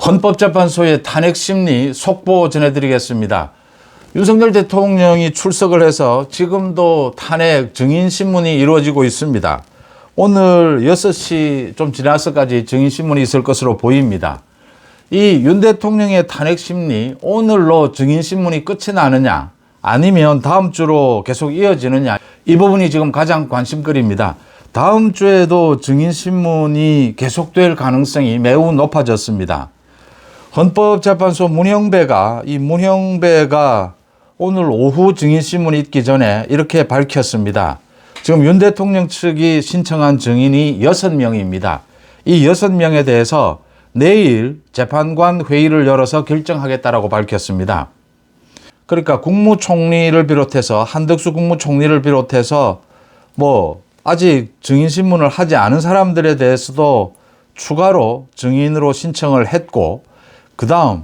헌법재판소의 탄핵심리 속보 전해드리겠습니다. 윤석열 대통령이 출석을 해서 지금도 탄핵 증인신문이 이루어지고 있습니다. 오늘 6시 좀 지나서까지 증인신문이 있을 것으로 보입니다. 이 윤 대통령의 탄핵심리, 오늘로 증인신문이 끝이 나느냐 아니면 다음 주로 계속 이어지느냐, 이 부분이 지금 가장 관심거리입니다. 다음 주에도 증인신문이 계속될 가능성이 매우 높아졌습니다. 헌법재판소 문형배가 오늘 오후 증인신문이 있기 전에 이렇게 밝혔습니다. 지금 윤 대통령 측이 신청한 증인이 6명입니다. 이 6명에 대해서 내일 재판관 회의를 열어서 결정하겠다라고 밝혔습니다. 그러니까 국무총리를 비롯해서 한덕수 국무총리를 비롯해서 아직 증인신문을 하지 않은 사람들에 대해서도 추가로 증인으로 신청을 했고, 그 다음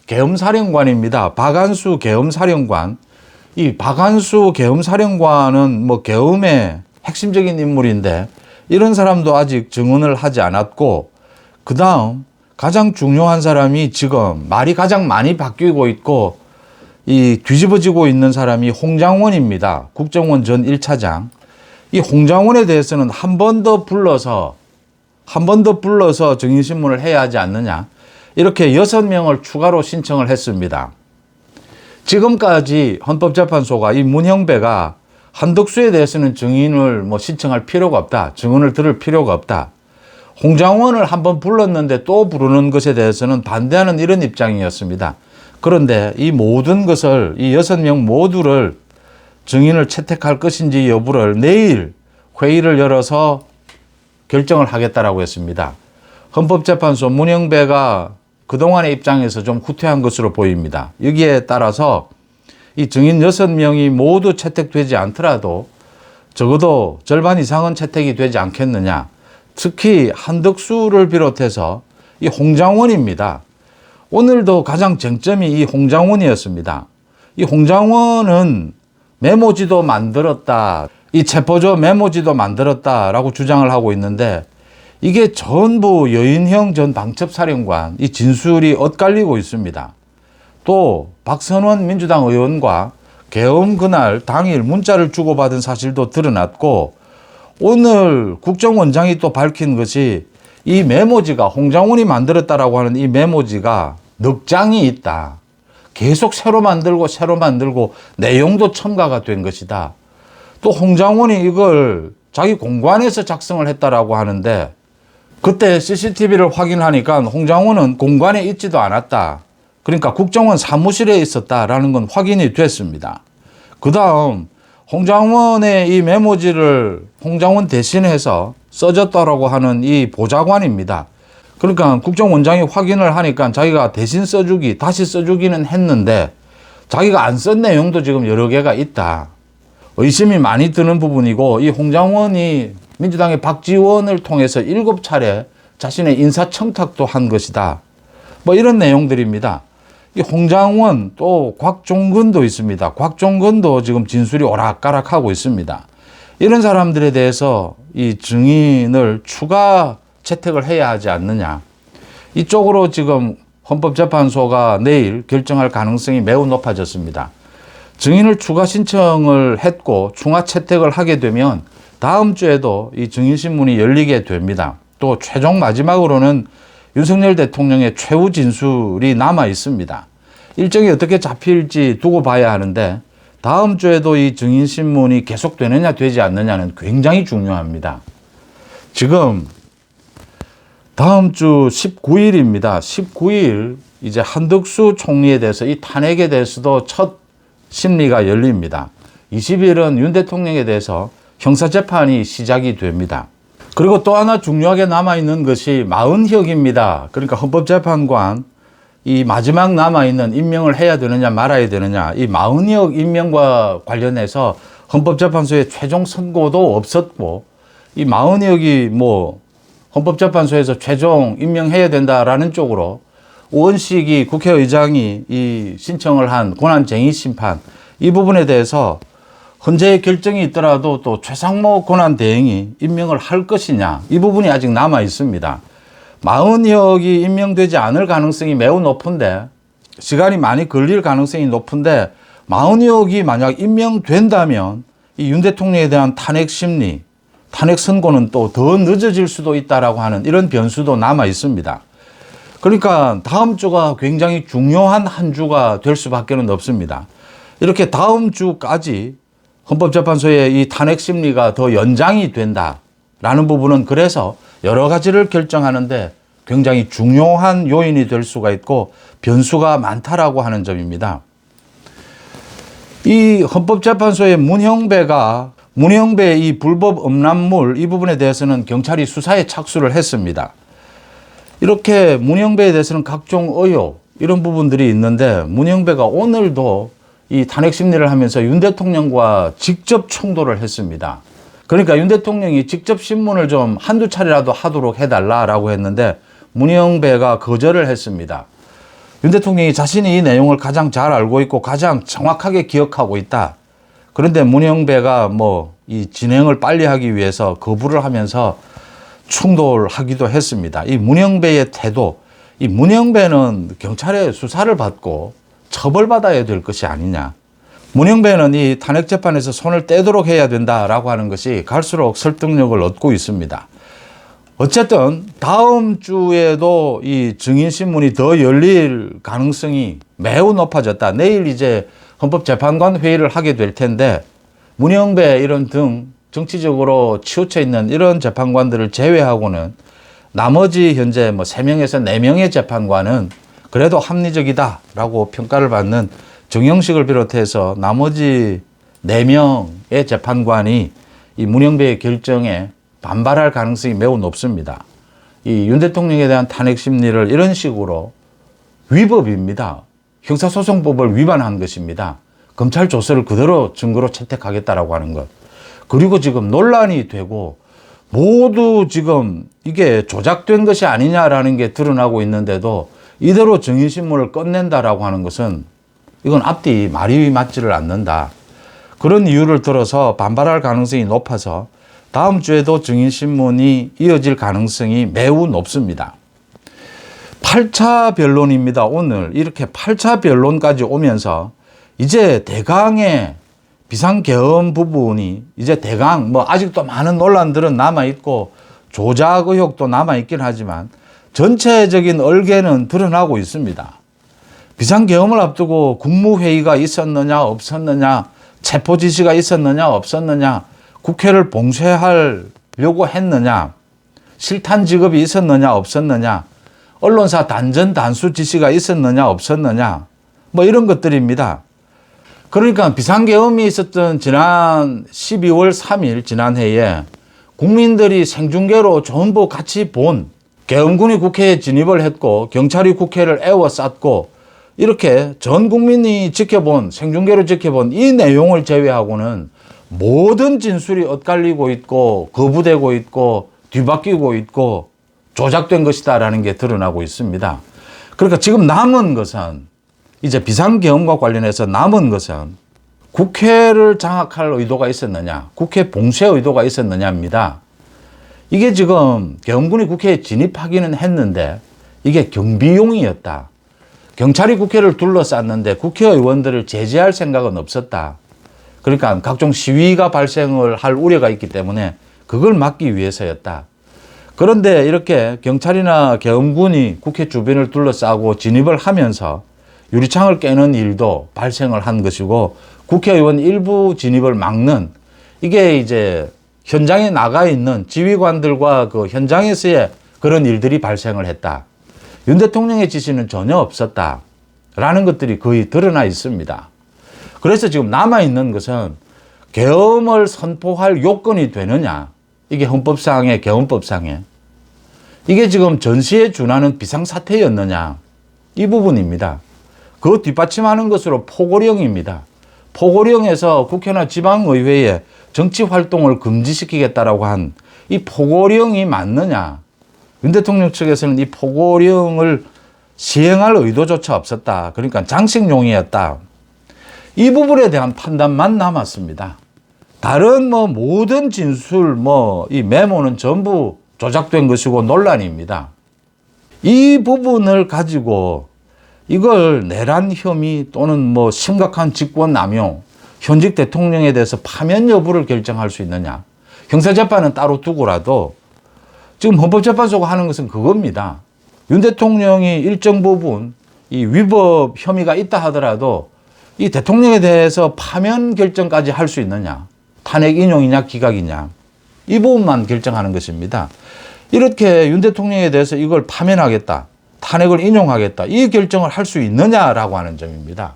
계엄사령관입니다. 박한수 계엄사령관. 이 박한수 계엄사령관은 계엄의 핵심적인 인물인데 이런 사람도 아직 증언을 하지 않았고, 그 다음 가장 중요한 사람이 지금 말이 가장 많이 바뀌고 있고 이 뒤집어지고 있는 사람이 홍장원입니다. 국정원 전 1차장. 이 홍장원에 대해서는 한 번 더 불러서 증인신문을 해야 하지 않느냐, 이렇게 6명을 추가로 신청을 했습니다. 지금까지 헌법재판소가 이 문형배가 한덕수에 대해서는 증인을 신청할 필요가 없다, 증언을 들을 필요가 없다, 홍장원을 한번 불렀는데 또 부르는 것에 대해서는 반대하는 이런 입장이었습니다. 그런데 이 모든 것을, 이 6명 모두를 증인을 채택할 것인지 여부를 내일 회의를 열어서 결정을 하겠다라고 했습니다. 헌법재판소 문형배가 그동안의 입장에서 좀 후퇴한 것으로 보입니다. 여기에 따라서 이 증인 6명이 모두 채택되지 않더라도 적어도 절반 이상은 채택이 되지 않겠느냐. 특히 한덕수를 비롯해서 이 홍장원입니다. 오늘도 가장 쟁점이 이 홍장원이었습니다. 이 홍장원은 메모지도 만들었다, 이 체포조 메모지도 만들었다라고 주장을 하고 있는데 이게 전부 여인형 전 방첩사령관 이 진술이 엇갈리고 있습니다. 또 박선원 민주당 의원과 계엄 그날 당일 문자를 주고받은 사실도 드러났고, 오늘 국정원장이 또 밝힌 것이 이 메모지가 홍장원이 만들었다라고 하는 이 메모지가 넉 장이 있다. 계속 새로 만들고 내용도 첨가가 된 것이다. 또 홍장원이 이걸 자기 공관에서 작성을 했다라고 하는데 그때 CCTV를 확인하니까 홍장원은 공관에 있지도 않았다. 그러니까 국정원 사무실에 있었다라는 건 확인이 됐습니다. 그 다음 홍장원의 이 메모지를 홍장원 대신해서 써줬다라고 하는 이 보좌관입니다. 그러니까 국정원장이 확인을 하니까 자기가 대신 다시 써주기는 했는데 자기가 안 쓴 내용도 지금 여러 개가 있다. 의심이 많이 드는 부분이고, 이 홍장원이 민주당의 박지원을 통해서 7차례 자신의 인사청탁도 한 것이다. 이런 내용들입니다. 이 홍장원 또 곽종근도 있습니다. 곽종근도 지금 진술이 오락가락하고 있습니다. 이런 사람들에 대해서 이 증인을 추가 채택을 해야 하지 않느냐. 이쪽으로 지금 헌법재판소가 내일 결정할 가능성이 매우 높아졌습니다. 증인을 추가 신청을 했고 추가 채택을 하게 되면 다음 주에도 이 증인신문이 열리게 됩니다. 또 최종 마지막으로는 윤석열 대통령의 최후 진술이 남아 있습니다. 일정이 어떻게 잡힐지 두고 봐야 하는데 다음 주에도 이 증인신문이 계속되느냐 되지 않느냐는 굉장히 중요합니다. 지금 다음 주 19일입니다. 19일 이제 한덕수 총리에 대해서 이 탄핵에 대해서도 첫 심리가 열립니다. 20일은 윤 대통령에 대해서 형사재판이 시작이 됩니다. 그리고 또 하나 중요하게 남아있는 것이 마은혁입니다. 그러니까 헌법재판관 이 마지막 남아있는 임명을 해야 되느냐 말아야 되느냐, 이 마은혁 임명과 관련해서 헌법재판소의 최종 선고도 없었고, 이 마은혁이 헌법재판소에서 최종 임명해야 된다라는 쪽으로 우원식이 국회의장이 이 신청을 한 권한쟁의 심판, 이 부분에 대해서 헌재의 결정이 있더라도 또 최상목 권한대행이 임명을 할 것이냐, 이 부분이 아직 남아 있습니다. 마흔역이 임명되지 않을 가능성이 매우 높은데, 시간이 많이 걸릴 가능성이 높은데, 마흔역이 만약 임명된다면 이 윤 대통령에 대한 탄핵 심리, 탄핵 선고는 또 더 늦어질 수도 있다라고 하는 이런 변수도 남아 있습니다. 그러니까 다음 주가 굉장히 중요한 한 주가 될 수밖에는 없습니다. 이렇게 다음 주까지 헌법재판소의 이 탄핵 심리가 더 연장이 된다라는 부분은 그래서 여러 가지를 결정하는데 굉장히 중요한 요인이 될 수가 있고 변수가 많다라고 하는 점입니다. 이 헌법재판소의 문형배의 이 불법 음란물 이 부분에 대해서는 경찰이 수사에 착수를 했습니다. 이렇게 문형배에 대해서는 각종 의혹 이런 부분들이 있는데 문형배가 오늘도 이 탄핵 심리를 하면서 윤 대통령과 직접 충돌을 했습니다. 그러니까 윤 대통령이 직접 신문을 좀 한두 차례라도 하도록 해달라라고 했는데 문형배가 거절을 했습니다. 윤 대통령이 자신이 이 내용을 가장 잘 알고 있고 가장 정확하게 기억하고 있다. 그런데 문형배가 이 진행을 빨리 하기 위해서 거부를 하면서 충돌하기도 했습니다. 이 문형배의 태도, 이 문형배는 경찰의 수사를 받고 처벌받아야 될 것이 아니냐. 문형배는 이 탄핵 재판에서 손을 떼도록 해야 된다라고 하는 것이 갈수록 설득력을 얻고 있습니다. 어쨌든 다음 주에도 이 증인신문이 더 열릴 가능성이 매우 높아졌다. 내일 이제 헌법재판관 회의를 하게 될 텐데 문형배 이런 등 정치적으로 치우쳐 있는 이런 재판관들을 제외하고는 나머지 현재 3명에서 4명의 재판관은 그래도 합리적이다라고 평가를 받는 정영식을 비롯해서 나머지 4명의 재판관이 이 문형배의 결정에 반발할 가능성이 매우 높습니다. 이 윤 대통령에 대한 탄핵 심리를 이런 식으로 위법입니다. 형사소송법을 위반한 것입니다. 검찰 조서를 그대로 증거로 채택하겠다라고 하는 것. 그리고 지금 논란이 되고 모두 지금 이게 조작된 것이 아니냐라는 게 드러나고 있는데도 이대로 증인신문을 끝낸다라고 하는 것은 이건 앞뒤 말이 맞지를 않는다. 그런 이유를 들어서 반발할 가능성이 높아서 다음 주에도 증인신문이 이어질 가능성이 매우 높습니다. 8차 변론입니다. 오늘 이렇게 8차 변론까지 오면서 이제 대강의 비상계엄 부분이 이제 대강 아직도 많은 논란들은 남아있고 조작 의혹도 남아있긴 하지만 전체적인 얼개는 드러나고 있습니다. 비상계엄을 앞두고 국무회의가 있었느냐 없었느냐, 체포지시가 있었느냐 없었느냐, 국회를 봉쇄하려고 했느냐, 실탄 지급이 있었느냐 없었느냐, 언론사 단전 단수 지시가 있었느냐 없었느냐, 이런 것들입니다. 그러니까 비상계엄이 있었던 지난 12월 3일 지난해에 국민들이 생중계로 전부 같이 본 계엄군이 국회에 진입을 했고 경찰이 국회를 에워쌌고 이렇게 전 국민이 지켜본, 생중계로 지켜본 이 내용을 제외하고는 모든 진술이 엇갈리고 있고 거부되고 있고 뒤바뀌고 있고 조작된 것이다라는 게 드러나고 있습니다. 그러니까 지금 남은 것은 이제 비상계엄과 관련해서 남은 것은 국회를 장악할 의도가 있었느냐, 국회 봉쇄 의도가 있었느냐입니다. 이게 지금 계엄군이 국회에 진입하기는 했는데 이게 경비용이었다. 경찰이 국회를 둘러쌌는데 국회의원들을 제재할 생각은 없었다. 그러니까 각종 시위가 발생을 할 우려가 있기 때문에 그걸 막기 위해서였다. 그런데 이렇게 경찰이나 계엄군이 국회 주변을 둘러싸고 진입을 하면서 유리창을 깨는 일도 발생을 한 것이고 국회의원 일부 진입을 막는 이게 이제 현장에 나가 있는 지휘관들과 그 현장에서의 그런 일들이 발생을 했다. 윤 대통령의 지시는 전혀 없었다라는 것들이 거의 드러나 있습니다. 그래서 지금 남아있는 것은 계엄을 선포할 요건이 되느냐. 이게 헌법상의 계엄법상에. 이게 지금 전시에 준하는 비상사태였느냐. 이 부분입니다. 그 뒷받침하는 것으로 포고령입니다. 포고령에서 국회나 지방의회에 정치활동을 금지시키겠다라고 한 이 포고령이 맞느냐. 윤 대통령 측에서는 이 포고령을 시행할 의도조차 없었다. 그러니까 장식용이었다. 이 부분에 대한 판단만 남았습니다. 다른 모든 진술, 이 메모는 전부 조작된 것이고 논란입니다. 이 부분을 가지고 이걸 내란 혐의 또는 뭐 심각한 직권 남용, 현직 대통령에 대해서 파면 여부를 결정할 수 있느냐. 형사재판은 따로 두고라도 지금 헌법재판소가 하는 것은 그겁니다. 윤 대통령이 일정 부분 이 위법 혐의가 있다 하더라도 이 대통령에 대해서 파면 결정까지 할 수 있느냐. 탄핵 인용이냐 기각이냐. 이 부분만 결정하는 것입니다. 이렇게 윤 대통령에 대해서 이걸 파면하겠다. 탄핵을 인용하겠다. 이 결정을 할 수 있느냐라고 하는 점입니다.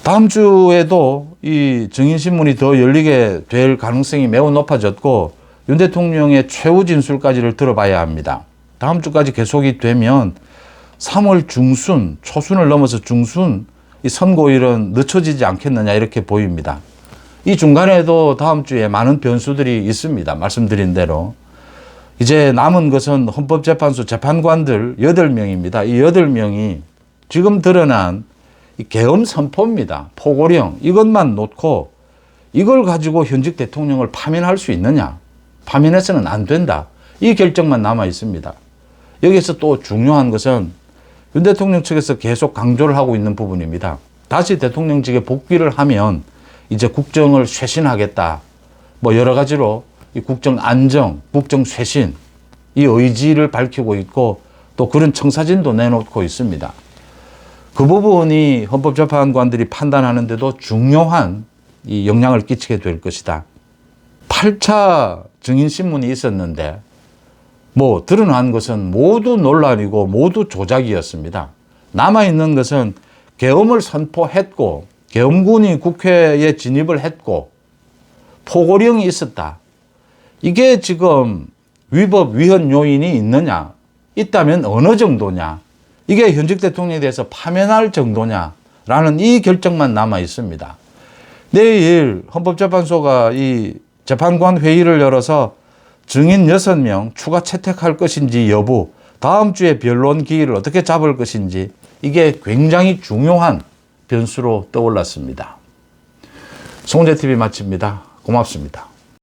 다음 주에도 이 증인신문이 더 열리게 될 가능성이 매우 높아졌고 윤 대통령의 최후 진술까지를 들어봐야 합니다. 다음 주까지 계속이 되면 3월 중순, 초순을 넘어서 중순 이 선고일은 늦춰지지 않겠느냐 이렇게 보입니다. 이 중간에도 다음 주에 많은 변수들이 있습니다. 말씀드린 대로. 이제 남은 것은 헌법재판소 재판관들 8명입니다. 이 8명이 지금 드러난 이 계엄 선포입니다. 포고령 이것만 놓고 이걸 가지고 현직 대통령을 파면할 수 있느냐. 파면해서는 안 된다. 이 결정만 남아 있습니다. 여기서 또 중요한 것은 윤 대통령 측에서 계속 강조를 하고 있는 부분입니다. 다시 대통령직에 복귀를 하면 이제 국정을 쇄신하겠다. 뭐 여러 가지로 이 국정 안정, 국정 쇄신 이 의지를 밝히고 있고 또 그런 청사진도 내놓고 있습니다. 그 부분이 헌법재판관들이 판단하는데도 중요한 이 영향을 끼치게 될 것이다. 8차 증인신문이 있었는데 뭐 드러난 것은 모두 논란이고 모두 조작이었습니다. 남아있는 것은 계엄을 선포했고 계엄군이 국회에 진입을 했고 포고령이 있었다. 이게 지금 위법 위헌 요인이 있느냐? 있다면 어느 정도냐? 이게 현직 대통령에 대해서 파면할 정도냐라는 이 결정만 남아 있습니다. 내일 헌법재판소가 이 재판관 회의를 열어서 증인 6명 추가 채택할 것인지 여부, 다음 주에 변론 기일을 어떻게 잡을 것인지 이게 굉장히 중요한 변수로 떠올랐습니다. 송재TV 마칩니다. 고맙습니다.